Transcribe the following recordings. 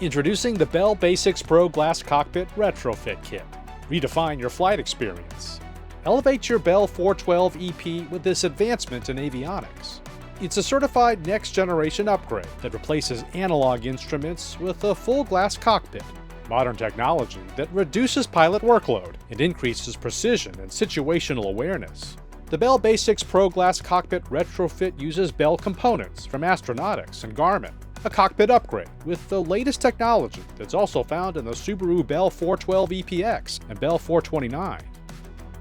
Introducing the Bell BasiX-Pro Glass Cockpit Retrofit Kit. Redefine your flight experience. Elevate your Bell 412 EP with this advancement in avionics. It's a certified next-generation upgrade that replaces analog instruments with a full glass cockpit. Modern technology that reduces pilot workload and increases precision and situational awareness. The Bell BasiX-Pro Glass Cockpit Retrofit uses Bell components from Astronautics and Garmin. A cockpit upgrade with the latest technology that's also found in the Subaru Bell 412 EPX and Bell 429.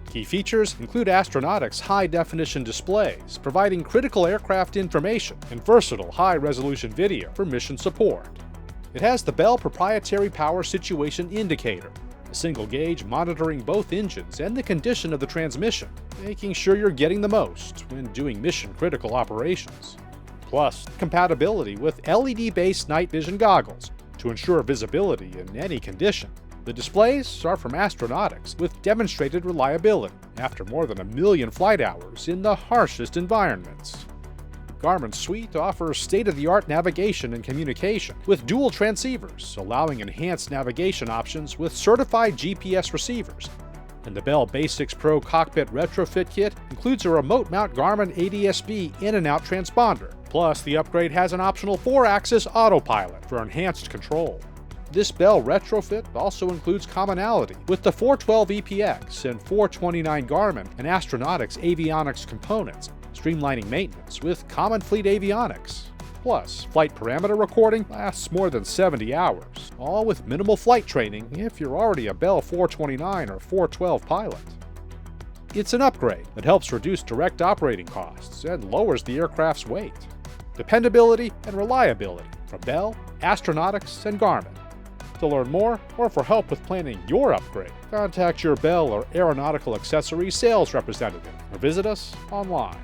Key features include Astronautics high-definition displays, providing critical aircraft information and versatile high-resolution video for mission support. It has the Bell proprietary power situation indicator, a single gauge monitoring both engines and the condition of the transmission, making sure you're getting the most when doing mission-critical operations. Plus, compatibility with LED-based night vision goggles to ensure visibility in any condition. The displays are from Astronautics with demonstrated reliability after more than 1 million flight hours in the harshest environments. Garmin's suite offers state-of-the-art navigation and communication with dual transceivers, allowing enhanced navigation options with certified GPS receivers. And the Bell BasiX-Pro Cockpit Retrofit Kit includes a remote-mount Garmin ADS-B in-and-out transponder. Plus, the upgrade has an optional 4-axis autopilot for enhanced control. This Bell retrofit also includes commonality with the 412 EPX and 429 Garmin and Astronautics avionics components, streamlining maintenance with common fleet avionics. Plus, flight parameter recording lasts more than 70 hours, all with minimal flight training if you're already a Bell 429 or 412 pilot. It's an upgrade that helps reduce direct operating costs and lowers the aircraft's weight. Dependability and reliability from Bell, Astronautics, and Garmin. To learn more, or for help with planning your upgrade, contact your Bell or aeronautical accessories sales representative or visit us online.